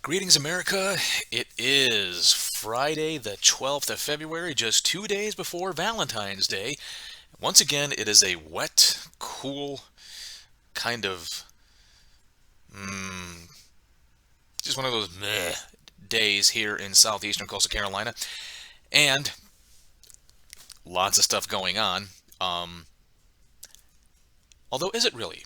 Greetings, America. It is Friday, the 12th of February, just 2 days before Valentine's Day. Once again, it is a wet, cool, kind of, just one of those meh days here in southeastern coastal Carolina. And lots of stuff going on. Um, Although, is it really?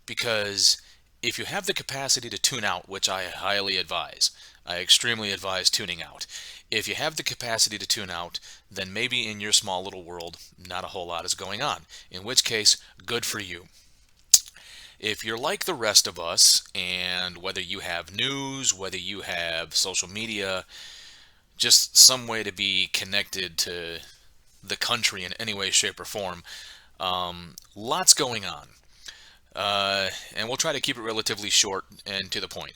Because if you have the capacity to tune out, which I highly advise, I extremely advise tuning out. If you have the capacity to tune out, then maybe in your small little world, not a whole lot is going on. In which case, good for you. If you're like the rest of us, and whether you have news, whether you have social media, just some way to be connected to the country in any way, shape, or form, lots going on. And we'll try to keep it relatively short and to the point.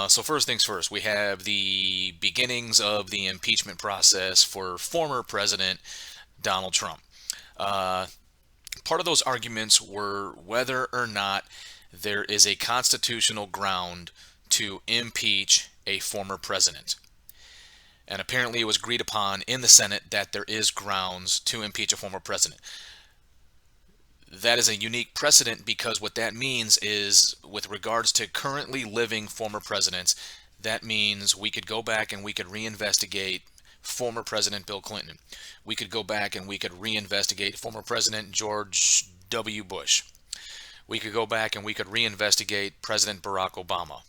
So first things first, we have the beginnings of the impeachment process for former President Donald Trump. Uh, Part of those arguments were whether or not there is a constitutional ground to impeach a former president. And apparently it was agreed upon in the Senate that there is grounds to impeach a former president. That is a unique precedent because what that means is, with regards to currently living former presidents, that means we could go back and we could reinvestigate former President Bill Clinton. We could go back and we could reinvestigate former President George W. Bush. We could go back and we could reinvestigate President Barack Obama.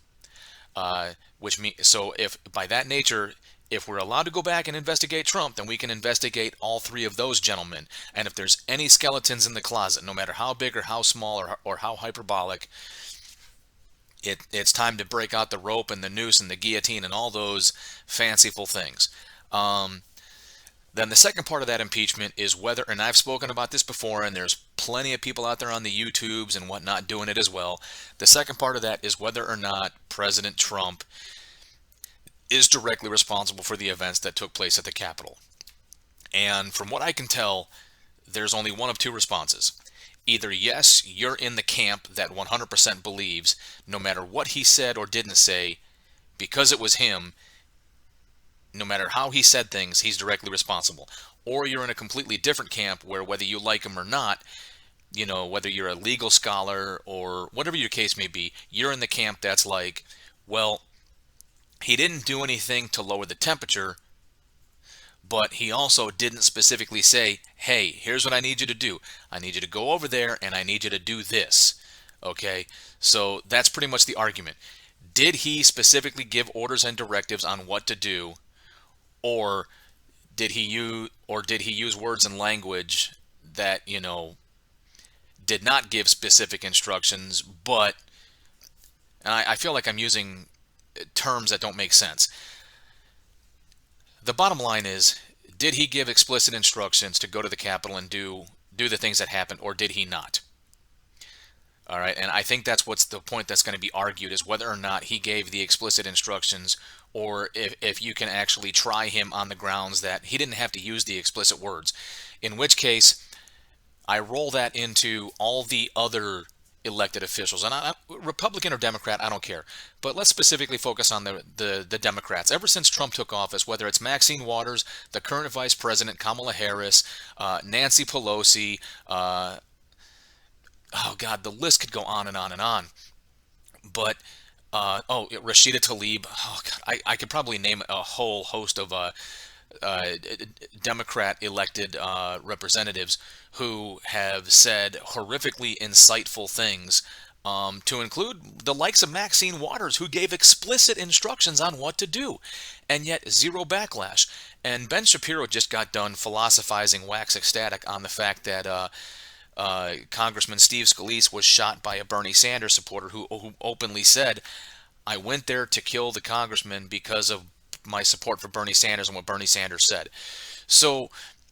Which means, so if by that nature, if we're allowed to go back and investigate Trump, then we can investigate all three of those gentlemen. And if there's any skeletons in the closet, no matter how big or how small or how hyperbolic, it's time to break out the rope and the noose and the guillotine and all those fanciful things. Um, then the second part of that impeachment is whether, and I've spoken about this before, and there's plenty of people out there on the YouTubes and whatnot doing it as well. The second part of that is whether or not President Trump is directly responsible for the events that took place at the Capitol. And from what I can tell, there's only one of two responses. Either yes, you're in the camp that 100% believes, no matter what he said or didn't say, because it was him, no matter how he said things, he's directly responsible. Or you're in a completely different camp where, whether you like him or not, whether you're a legal scholar or whatever your case may be, you're in the camp that's like, well, he didn't do anything to lower the temperature, but he also didn't specifically say, hey, here's what I need you to do. I need you to go over there and I need you to do this. Okay? So that's pretty much the argument. Did he specifically give orders and directives on what to do, or did he use words and language that, did not give specific instructions, but, and I feel like I'm using terms that don't make sense. The bottom line is, did he give explicit instructions to go to the Capitol and do the things that happened, or did he not? All right, and I think that's what's the point that's going to be argued, is whether or not he gave the explicit instructions, or if you can actually try him on the grounds that he didn't have to use the explicit words. In which case, I roll that into all the other elected officials, and Republican or Democrat, I don't care, but let's specifically focus on the Democrats. Ever since Trump took office, whether it's Maxine Waters, the current Vice President Kamala Harris, Nancy Pelosi, oh God, the list could go on and on and on. But Rashida Tlaib, oh God, I could probably name a whole host of Democrat elected representatives who have said horrifically insightful things, to include the likes of Maxine Waters, who gave explicit instructions on what to do, and yet zero backlash. And Ben Shapiro just got done philosophizing, wax ecstatic on the fact that Congressman Steve Scalise was shot by a Bernie Sanders supporter who openly said, I went there to kill the congressman because of my support for Bernie Sanders and what Bernie Sanders said. So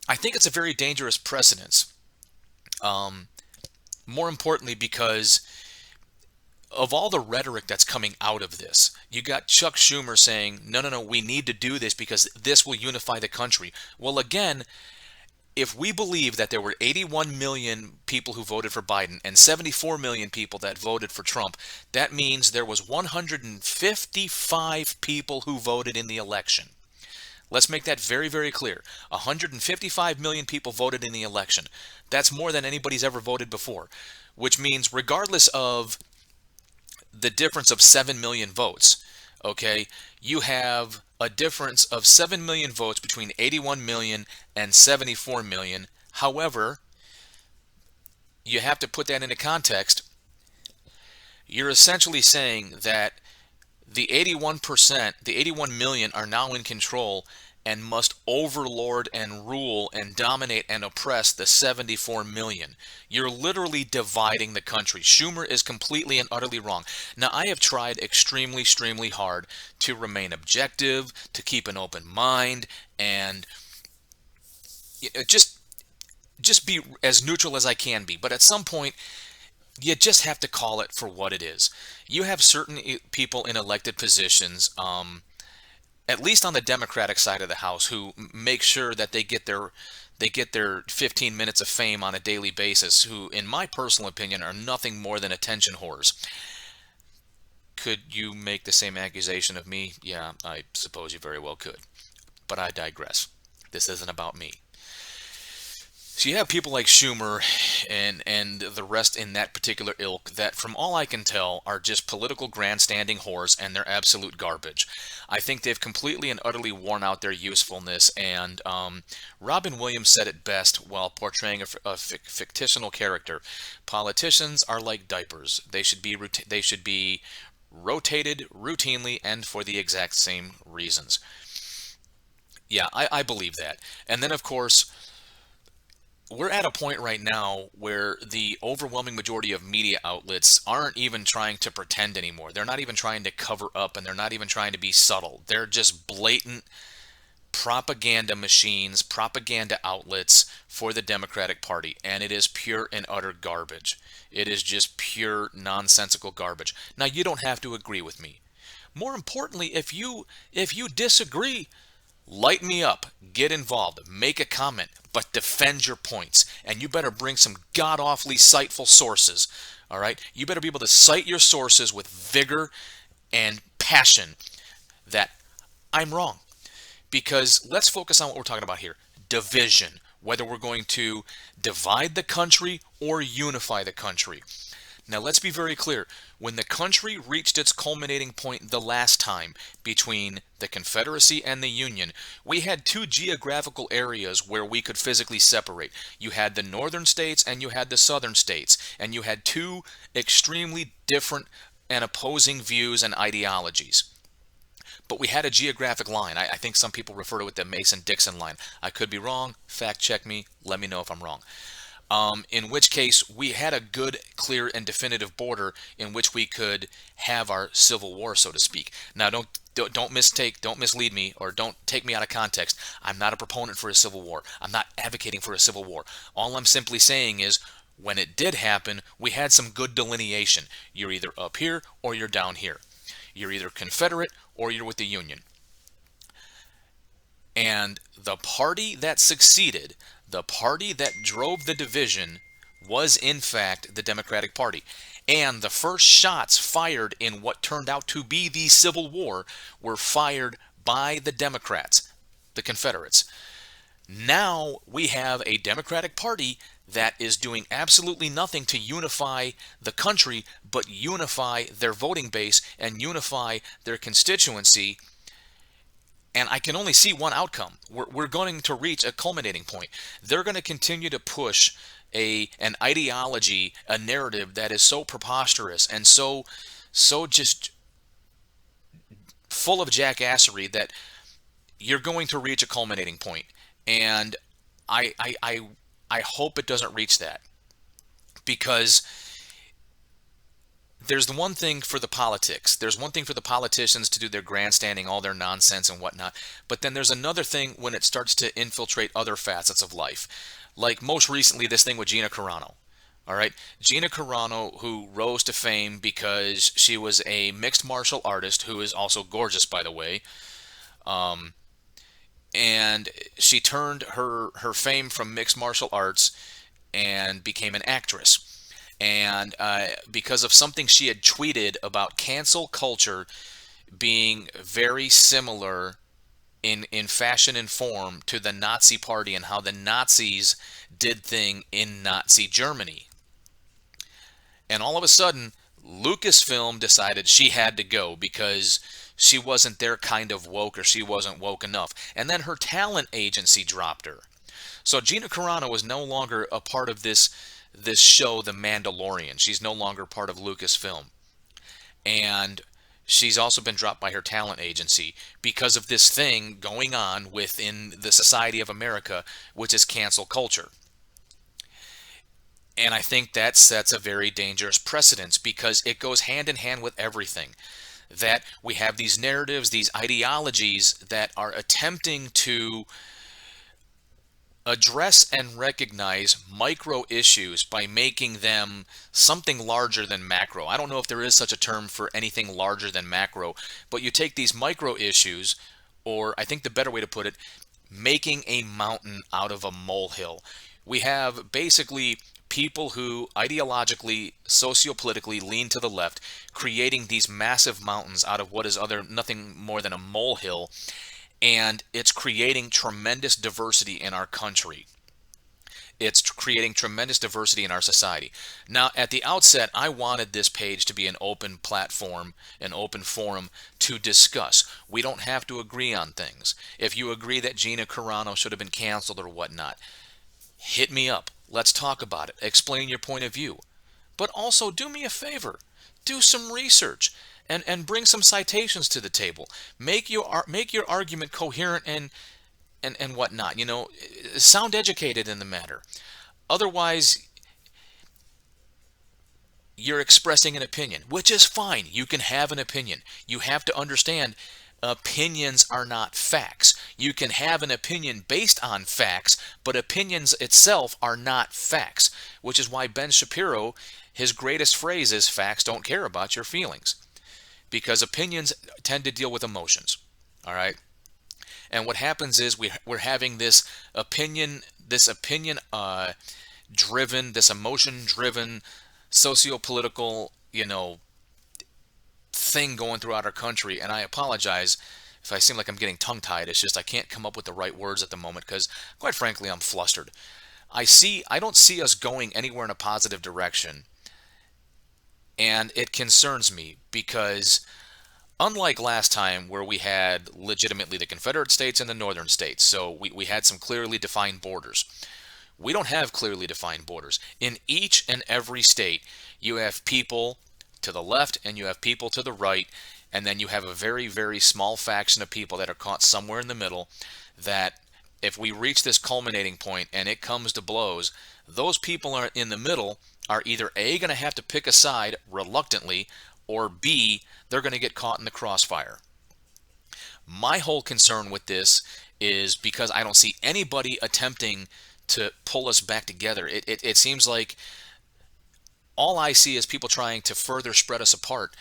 I think it's a very dangerous precedence. More importantly, because of all the rhetoric that's coming out of this, you got Chuck Schumer saying, no, we need to do this because this will unify the country. Well, again, if we believe that there were 81 million people who voted for Biden and 74 million people that voted for Trump, that means there was 155 people who voted in the election. Let's make that very, very clear. 155 million people voted in the election. That's more than anybody's ever voted before, which means regardless of the difference of 7 million votes, okay, you have a difference of 7 million votes between 81 million and 74 million. However, you have to put that into context. You're essentially saying that the 81%, the 81 million are now in control and must overlord and rule and dominate and oppress the 74 million. You're literally dividing the country. Schumer is completely and utterly wrong. Now, I have tried extremely, extremely hard to remain objective, to keep an open mind, and just be as neutral as I can be. But at some point, you just have to call it for what it is. You have certain people in elected positions, at least on the Democratic side of the House, who make sure that they get their 15 minutes of fame on a daily basis, who, in my personal opinion, are nothing more than attention whores. Could you make the same accusation of me? Yeah, I suppose you very well could. But I digress. This isn't about me. So you have people like Schumer and the rest in that particular ilk that, from all I can tell, are just political grandstanding whores, and they're absolute garbage. I think they've completely and utterly worn out their usefulness, and Robin Williams said it best while portraying a fictional character. Politicians are like diapers. They should be rotated routinely and for the exact same reasons. Yeah, I believe that. And then, of course, we're at a point right now where the overwhelming majority of media outlets aren't even trying to pretend anymore. They're not even trying to cover up, and they're not even trying to be subtle. They're just blatant propaganda machines, propaganda outlets for the Democratic Party, and it is pure and utter garbage. It is just pure nonsensical garbage. Now, you don't have to agree with me. More importantly, if you disagree, light me up, get involved, make a comment, but defend your points. And you better bring some god-awfully citeful sources, all right? You better be able to cite your sources with vigor and passion that I'm wrong. Because let's focus on what we're talking about here. Division, whether we're going to divide the country or unify the country. Now, let's be very clear. When the country reached its culminating point the last time between the Confederacy and the Union, we had two geographical areas where we could physically separate. You had the northern states and you had the southern states, and you had two extremely different and opposing views and ideologies. But we had a geographic line. I think some people refer to it the Mason-Dixon line. I could be wrong. Fact check me. Let me know if I'm wrong. In which case we had a good, clear, and definitive border in which we could have our civil war, so to speak. Now, don't mislead me, or don't take me out of context. I'm not a proponent for a civil war. I'm not advocating for a civil war. All I'm simply saying is, when it did happen, we had some good delineation. You're either up here or you're down here. You're either Confederate or you're with the Union. And the party that succeeded, the party that drove the division, was in fact the Democratic Party. And the first shots fired in what turned out to be the Civil War were fired by the Democrats, the Confederates. Now we have a Democratic Party that is doing absolutely nothing to unify the country, but unify their voting base and unify their constituency. And I can only see one outcome. We're going to reach a culminating point. They're going to continue to push an ideology, a narrative that is so preposterous and so just full of jackassery that you're going to reach a culminating point. And I hope it doesn't reach that, because there's the one thing for the politics. There's one thing for the politicians to do their grandstanding, all their nonsense and whatnot. But then there's another thing when it starts to infiltrate other facets of life. Like most recently, this thing with Gina Carano. All right. Gina Carano, who rose to fame because she was a mixed martial artist who is also gorgeous, by the way. and she turned her fame from mixed martial arts and became an actress. And because of something she had tweeted about cancel culture being very similar in fashion and form to the Nazi Party and how the Nazis did thing in Nazi Germany. And all of a sudden, Lucasfilm decided she had to go because she wasn't their kind of woke, or she wasn't woke enough. And then her talent agency dropped her. So Gina Carano is no longer a part of this show, The Mandalorian. She's no longer part of Lucasfilm. And she's also been dropped by her talent agency because of this thing going on within the Society of America, which is cancel culture. And I think that sets a very dangerous precedence because it goes hand in hand with everything. That we have these narratives, these ideologies that are attempting to address and recognize micro issues by making them something larger than macro. I don't know if there is such a term for anything larger than macro, but you take these micro issues, or I think the better way to put it, making a mountain out of a molehill. We have basically people who ideologically, sociopolitically lean to the left, creating these massive mountains out of what is nothing more than a molehill, and it's creating tremendous diversity in our country. It's creating tremendous diversity in our society. Now, at the outset, I wanted this page to be an open platform, an open forum to discuss. We don't have to agree on things. If you agree that Gina Carano should have been canceled or whatnot, hit me up. Let's talk about it. Explain your point of view. But also do me a favor. Do some research and bring some citations to the table. Make your argument coherent and whatnot. Sound educated in the matter. Otherwise, you're expressing an opinion, which is fine. You can have an opinion. You have to understand opinions are not facts. You can have an opinion based on facts, but opinions itself are not facts, which is why Ben Shapiro, his greatest phrase is facts don't care about your feelings, because opinions tend to deal with emotions. All right? And what happens is we're having this opinion driven, this emotion driven, socio-political, thing going throughout our country. And I apologize if I seem like I'm getting tongue-tied. It's just I can't come up with the right words at the moment because, quite frankly, I'm flustered. I don't see us going anywhere in a positive direction, and it concerns me because unlike last time where we had legitimately the Confederate States and the Northern States, so we had some clearly defined borders. We don't have clearly defined borders. In each and every state, you have people to the left and you have people to the right, and then you have a very, very small faction of people that are caught somewhere in the middle that if we reach this culminating point and it comes to blows, those people are in the middle are either A, going to have to pick a side reluctantly, or B, they're going to get caught in the crossfire. My whole concern with this is because I don't see anybody attempting to pull us back together. It seems like all I see is people trying to further spread us apart.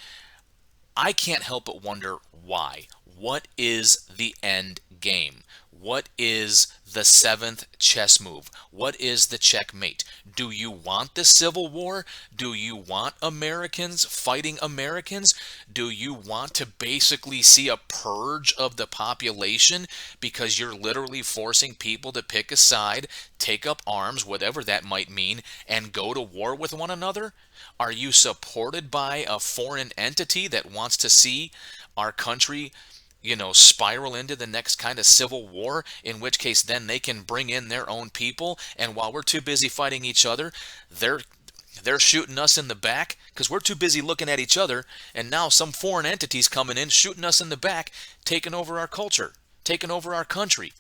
I can't help but wonder why. What is the end game? What is the seventh chess move? What is the checkmate? Do you want the Civil War? Do you want Americans fighting Americans? Do you want to basically see a purge of the population because you're literally forcing people to pick a side, take up arms, whatever that might mean, and go to war with one another? Are you supported by a foreign entity that wants to see our country spiral into the next kind of civil war, in which case then they can bring in their own people, and while we're too busy fighting each other, they're shooting us in the back because we're too busy looking at each other, and now some foreign entities coming in, shooting us in the back, taking over our culture, taking over our country.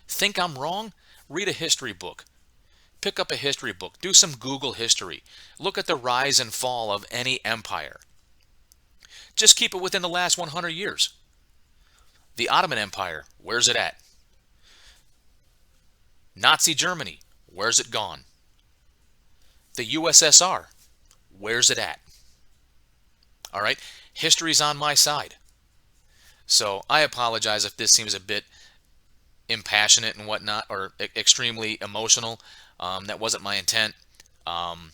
Think I'm wrong? Read a history book. Pick up a history book. Do some Google history. Look at the rise and fall of any empire. Just keep it within the last 100 years. The Ottoman Empire, where's it at? Nazi Germany, where's it gone? The USSR, where's it at? All right, history's on my side. So I apologize if this seems a bit impassionate and whatnot, or extremely emotional. That wasn't my intent. Um,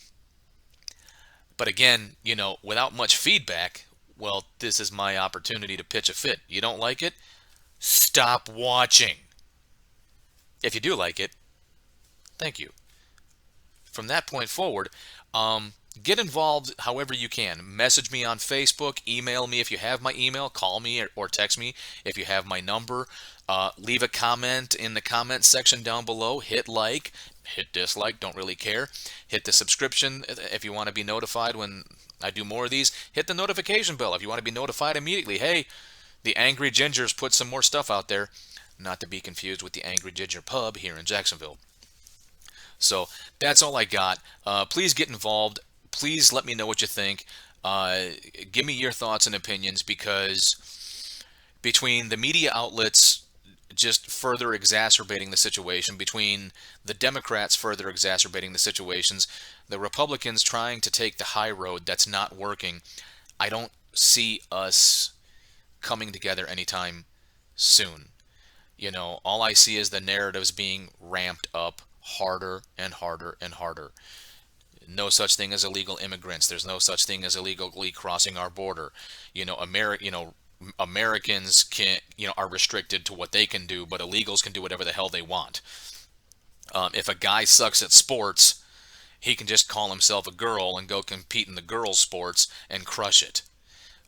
but again, without much feedback, well, this is my opportunity to pitch a fit. You don't like it? Stop watching. If you do like it, thank you. From that point forward, get involved however you can. Message me on Facebook, email me if you have my email, call me or text me if you have my number. Leave a comment in the comment section down below. Hit like, hit dislike, don't really care. Hit the subscription if you want to be notified when I do more of these. Hit the notification bell if you want to be notified immediately. Hey, the Angry Gingers put some more stuff out there. Not to be confused with the Angry Ginger Pub here in Jacksonville. So that's all I got. Please get involved. Please let me know what you think. Give me your thoughts and opinions, because between the media outlets just further exacerbating the situation, between the Democrats further exacerbating the situations, the Republicans trying to take the high road that's not working, I don't see us coming together anytime soon. All I see is the narratives being ramped up harder and harder and harder. No such thing as illegal immigrants. There's no such thing as illegally crossing our border. Americans can, are restricted to what they can do, but illegals can do whatever the hell they want. If a guy sucks at sports, he can just call himself a girl and go compete in the girls' sports and crush it.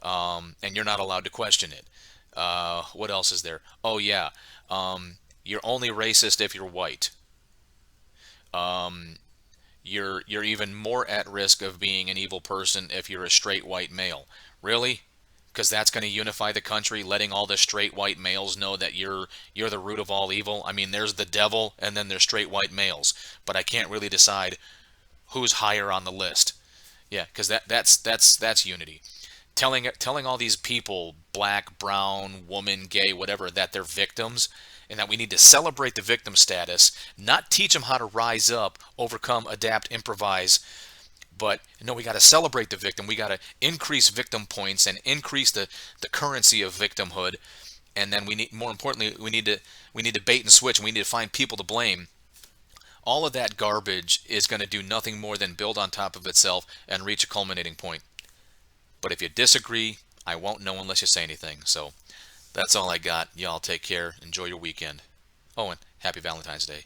And you're not allowed to question it. What else is there? Oh yeah, you're only racist if you're white. You're even more at risk of being an evil person if you're a straight white male. Really? Because that's going to unify the country, letting all the straight white males know that you're the root of all evil. I mean, there's the devil, and then there's straight white males, but I can't really decide who's higher on the list. Yeah, because that's unity. Telling all these people, black, brown, woman, gay, whatever, that they're victims, and that we need to celebrate the victim status, not teach them how to rise up, overcome, adapt, improvise. But no, we got to celebrate the victim. We got to increase victim points and increase the currency of victimhood. And then we need, more importantly, we need to bait and switch. And we need to find people to blame. All of that garbage is going to do nothing more than build on top of itself and reach a culminating point. But if you disagree, I won't know unless you say anything. So that's all I got. Y'all take care. Enjoy your weekend. Oh, and happy Valentine's Day.